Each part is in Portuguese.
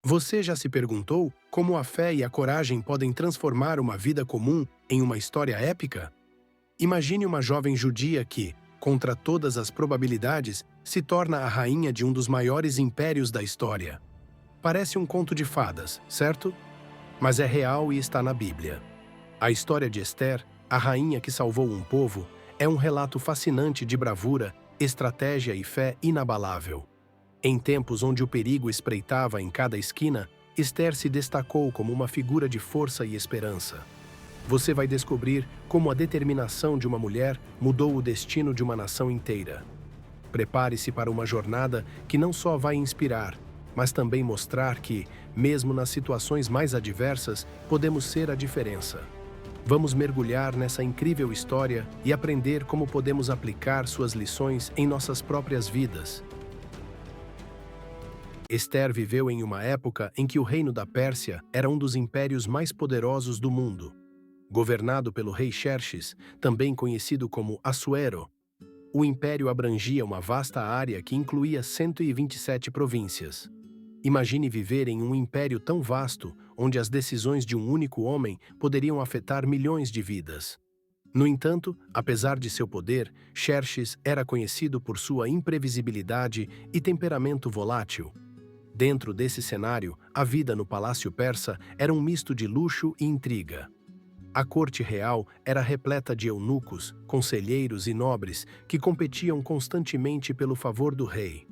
Você já se perguntou como a fé e a coragem podem transformar uma vida comum em uma história épica? Imagine uma jovem judia que, contra todas as probabilidades, se torna a rainha de um dos maiores impérios da história. Parece um conto de fadas, certo? Mas é real e está na Bíblia. A história de Ester, a rainha que salvou um povo, é um relato fascinante de bravura, estratégia e fé inabalável. Em tempos onde o perigo espreitava em cada esquina, Ester se destacou como uma figura de força e esperança. Você vai descobrir como a determinação de uma mulher mudou o destino de uma nação inteira. Prepare-se para uma jornada que não só vai inspirar, mas também mostrar que, mesmo nas situações mais adversas, podemos ser a diferença. Vamos mergulhar nessa incrível história e aprender como podemos aplicar suas lições em nossas próprias vidas. Ester viveu em uma época em que o reino da Pérsia era um dos impérios mais poderosos do mundo. Governado pelo rei Xerxes, também conhecido como Assuero, o império abrangia uma vasta área que incluía 127 províncias. Imagine viver em um império tão vasto, onde as decisões de um único homem poderiam afetar milhões de vidas. No entanto, apesar de seu poder, Xerxes era conhecido por sua imprevisibilidade e temperamento volátil. Dentro desse cenário, a vida no Palácio Persa era um misto de luxo e intriga. A corte real era repleta de eunucos, conselheiros e nobres que competiam constantemente pelo favor do rei.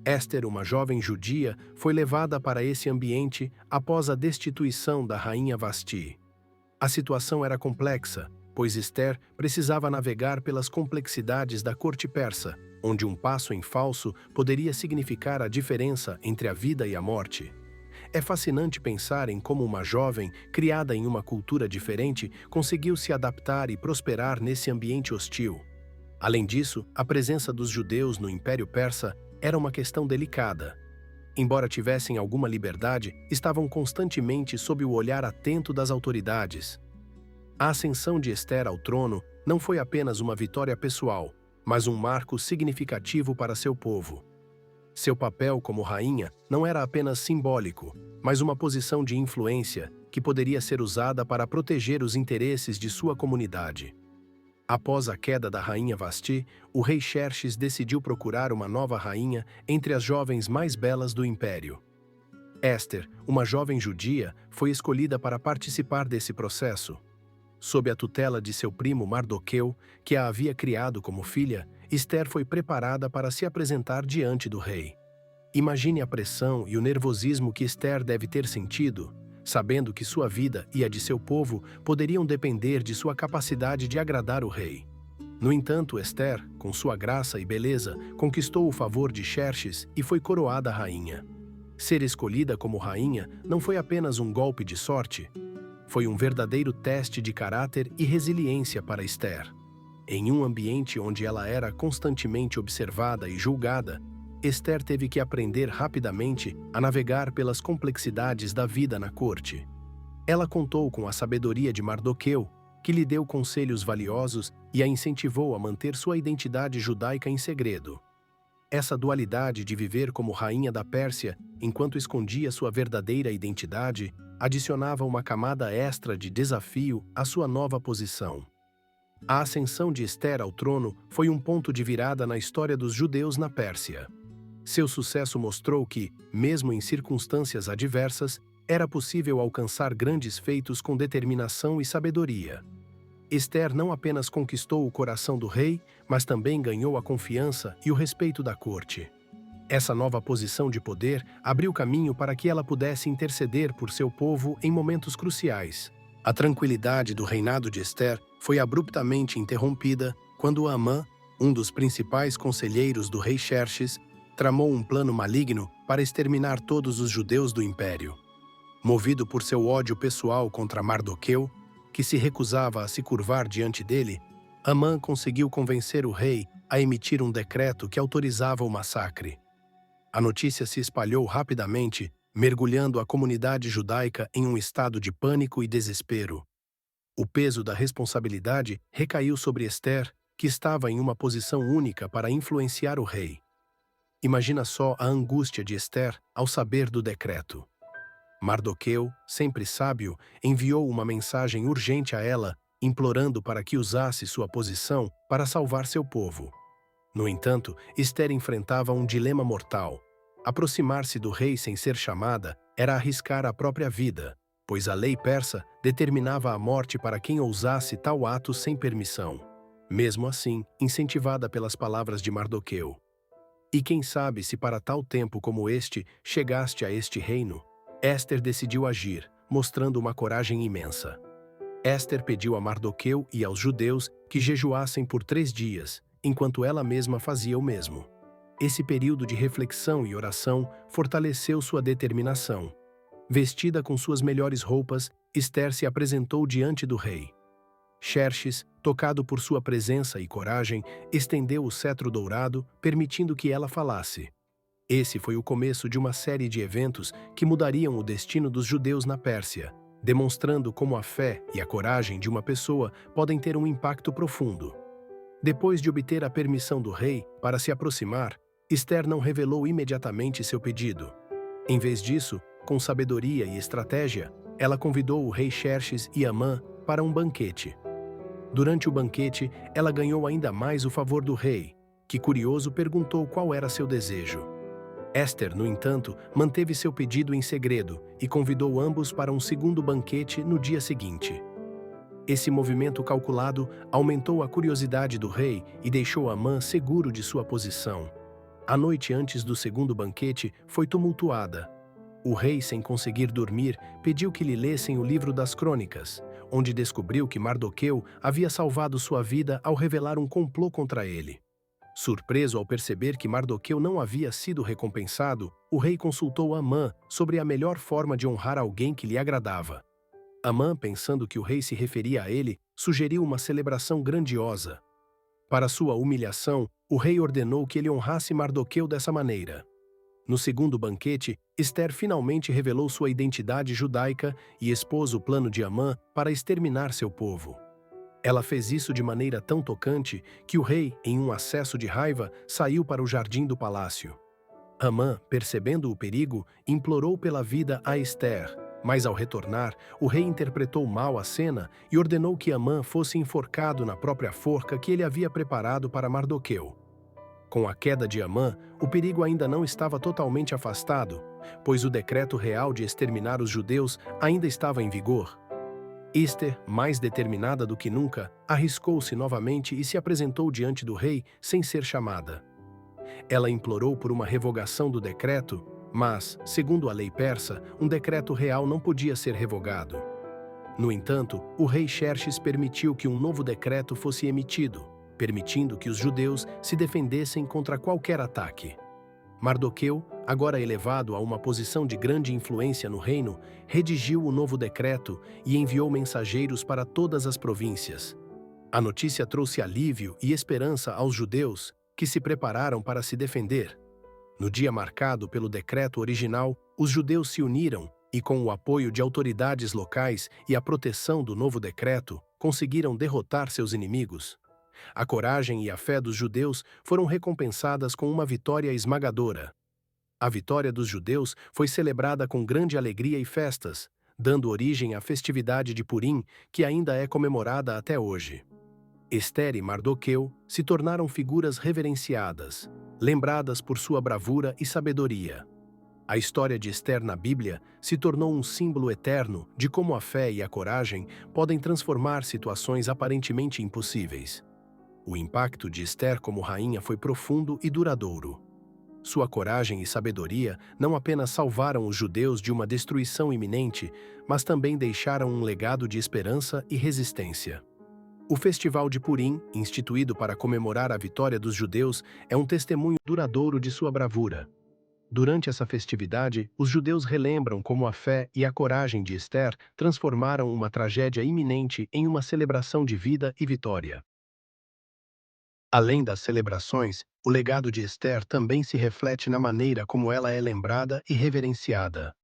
Éster, uma jovem judia, foi levada para esse ambiente após a destituição da rainha Vasti. A situação era complexa, pois Ester precisava navegar pelas complexidades da corte persa, onde um passo em falso poderia significar a diferença entre a vida e a morte. É fascinante pensar em como uma jovem, criada em uma cultura diferente, conseguiu se adaptar e prosperar nesse ambiente hostil. Além disso, a presença dos judeus no Império Persa era uma questão delicada. Embora tivessem alguma liberdade, estavam constantemente sob o olhar atento das autoridades. A ascensão de Ester ao trono não foi apenas uma vitória pessoal, mas um marco significativo para seu povo. Seu papel como rainha não era apenas simbólico, mas uma posição de influência que poderia ser usada para proteger os interesses de sua comunidade. Após a queda da rainha Vasti, o rei Xerxes decidiu procurar uma nova rainha entre as jovens mais belas do império. Éster, uma jovem judia, foi escolhida para participar desse processo. Sob a tutela de seu primo Mardoqueu, que a havia criado como filha, Ester foi preparada para se apresentar diante do rei. Imagine a pressão e o nervosismo que Ester deve ter sentido, sabendo que sua vida e a de seu povo poderiam depender de sua capacidade de agradar o rei. No entanto, Ester, com sua graça e beleza, conquistou o favor de Xerxes e foi coroada rainha. Ser escolhida como rainha não foi apenas um golpe de sorte, foi um verdadeiro teste de caráter e resiliência para Ester. Em um ambiente onde ela era constantemente observada e julgada, Ester teve que aprender rapidamente a navegar pelas complexidades da vida na corte. Ela contou com a sabedoria de Mardoqueu, que lhe deu conselhos valiosos e a incentivou a manter sua identidade judaica em segredo. Essa dualidade de viver como rainha da Pérsia enquanto escondia sua verdadeira identidade adicionava uma camada extra de desafio à sua nova posição. A ascensão de Ester ao trono foi um ponto de virada na história dos judeus na Pérsia. Seu sucesso mostrou que, mesmo em circunstâncias adversas, era possível alcançar grandes feitos com determinação e sabedoria. Ester não apenas conquistou o coração do rei, mas também ganhou a confiança e o respeito da corte. Essa nova posição de poder abriu caminho para que ela pudesse interceder por seu povo em momentos cruciais. A tranquilidade do reinado de Ester foi abruptamente interrompida quando Amã, um dos principais conselheiros do rei Xerxes, tramou um plano maligno para exterminar todos os judeus do império. Movido por seu ódio pessoal contra Mardoqueu, que se recusava a se curvar diante dele, Amã conseguiu convencer o rei a emitir um decreto que autorizava o massacre. A notícia se espalhou rapidamente, mergulhando a comunidade judaica em um estado de pânico e desespero. O peso da responsabilidade recaiu sobre Ester, que estava em uma posição única para influenciar o rei. Imagina só a angústia de Ester ao saber do decreto. Mardoqueu, sempre sábio, enviou uma mensagem urgente a ela, implorando para que usasse sua posição para salvar seu povo. No entanto, Ester enfrentava um dilema mortal. Aproximar-se do rei sem ser chamada era arriscar a própria vida, pois a lei persa determinava a morte para quem ousasse tal ato sem permissão. Mesmo assim, incentivada pelas palavras de Mardoqueu. E quem sabe se para tal tempo como este chegaste a este reino? Éster decidiu agir, mostrando uma coragem imensa. Éster pediu a Mardoqueu e aos judeus que jejuassem por 3 dias, enquanto ela mesma fazia o mesmo. Esse período de reflexão e oração fortaleceu sua determinação. Vestida com suas melhores roupas, Ester se apresentou diante do rei. Xerxes, tocado por sua presença e coragem, estendeu o cetro dourado, permitindo que ela falasse. Esse foi o começo de uma série de eventos que mudariam o destino dos judeus na Pérsia, demonstrando como a fé e a coragem de uma pessoa podem ter um impacto profundo. Depois de obter a permissão do rei para se aproximar, Ester não revelou imediatamente seu pedido. Em vez disso, com sabedoria e estratégia, ela convidou o rei Xerxes e Amã para um banquete. Durante o banquete, ela ganhou ainda mais o favor do rei, que, curioso, perguntou qual era seu desejo. Éster, no entanto, manteve seu pedido em segredo e convidou ambos para um segundo banquete no dia seguinte. Esse movimento calculado aumentou a curiosidade do rei e deixou Amã seguro de sua posição. A noite antes do segundo banquete foi tumultuada. O rei, sem conseguir dormir, pediu que lhe lessem o livro das crônicas, onde descobriu que Mardoqueu havia salvado sua vida ao revelar um complô contra ele. Surpreso ao perceber que Mardoqueu não havia sido recompensado, o rei consultou Amã sobre a melhor forma de honrar alguém que lhe agradava. Amã, pensando que o rei se referia a ele, sugeriu uma celebração grandiosa. Para sua humilhação, o rei ordenou que ele honrasse Mardoqueu dessa maneira. No segundo banquete, Ester finalmente revelou sua identidade judaica e expôs o plano de Amã para exterminar seu povo. Ela fez isso de maneira tão tocante que o rei, em um acesso de raiva, saiu para o jardim do palácio. Amã, percebendo o perigo, implorou pela vida a Ester, mas ao retornar, o rei interpretou mal a cena e ordenou que Amã fosse enforcado na própria forca que ele havia preparado para Mardoqueu. Com a queda de Amã, o perigo ainda não estava totalmente afastado, pois o decreto real de exterminar os judeus ainda estava em vigor. Ester, mais determinada do que nunca, arriscou-se novamente e se apresentou diante do rei sem ser chamada. Ela implorou por uma revogação do decreto, mas, segundo a lei persa, um decreto real não podia ser revogado. No entanto, o rei Xerxes permitiu que um novo decreto fosse emitido, permitindo que os judeus se defendessem contra qualquer ataque. Mardoqueu, agora elevado a uma posição de grande influência no reino, redigiu o novo decreto e enviou mensageiros para todas as províncias. A notícia trouxe alívio e esperança aos judeus, que se prepararam para se defender. No dia marcado pelo decreto original, os judeus se uniram e, com o apoio de autoridades locais e a proteção do novo decreto, conseguiram derrotar seus inimigos. A coragem e a fé dos judeus foram recompensadas com uma vitória esmagadora. A vitória dos judeus foi celebrada com grande alegria e festas, dando origem à festividade de Purim, que ainda é comemorada até hoje. Ester e Mardoqueu se tornaram figuras reverenciadas, lembradas por sua bravura e sabedoria. A história de Ester na Bíblia se tornou um símbolo eterno de como a fé e a coragem podem transformar situações aparentemente impossíveis. O impacto de Ester como rainha foi profundo e duradouro. Sua coragem e sabedoria não apenas salvaram os judeus de uma destruição iminente, mas também deixaram um legado de esperança e resistência. O Festival de Purim, instituído para comemorar a vitória dos judeus, é um testemunho duradouro de sua bravura. Durante essa festividade, os judeus relembram como a fé e a coragem de Ester transformaram uma tragédia iminente em uma celebração de vida e vitória. Além das celebrações, o legado de Ester também se reflete na maneira como ela é lembrada e reverenciada.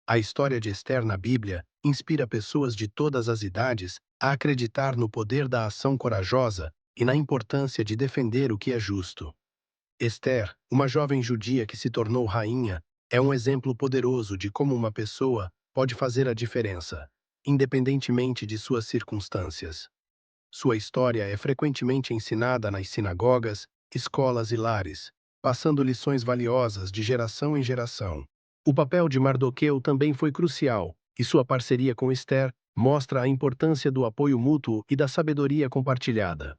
A história de Ester na Bíblia inspira pessoas de todas as idades a acreditar no poder da ação corajosa e na importância de defender o que é justo. Ester, uma jovem judia que se tornou rainha, É um exemplo poderoso de como uma pessoa pode fazer a diferença, independentemente de suas circunstâncias. Sua história é frequentemente ensinada nas sinagogas, escolas e lares, passando lições valiosas de geração em geração. O papel de Mardoqueu também foi crucial, e sua parceria com Esther mostra a importância do apoio mútuo e da sabedoria compartilhada.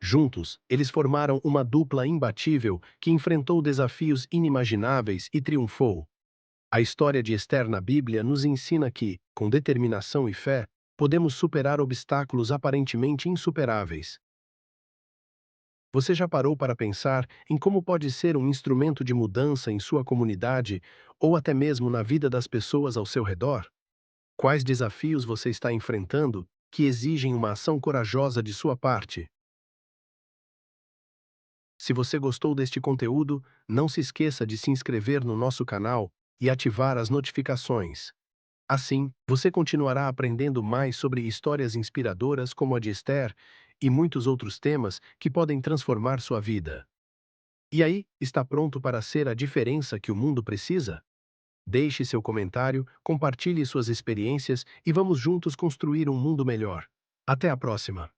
Juntos, eles formaram uma dupla imbatível que enfrentou desafios inimagináveis e triunfou. A história de Esther na Bíblia nos ensina que, com determinação e fé, podemos superar obstáculos aparentemente insuperáveis. Você já parou para pensar em como pode ser um instrumento de mudança em sua comunidade ou até mesmo na vida das pessoas ao seu redor? Quais desafios você está enfrentando que exigem uma ação corajosa de sua parte? Se você gostou deste conteúdo, não se esqueça de se inscrever no nosso canal e ativar as notificações. Assim, você continuará aprendendo mais sobre histórias inspiradoras como a de Esther e muitos outros temas que podem transformar sua vida. E aí, está pronto para ser a diferença que o mundo precisa? Deixe seu comentário, compartilhe suas experiências e vamos juntos construir um mundo melhor. Até a próxima!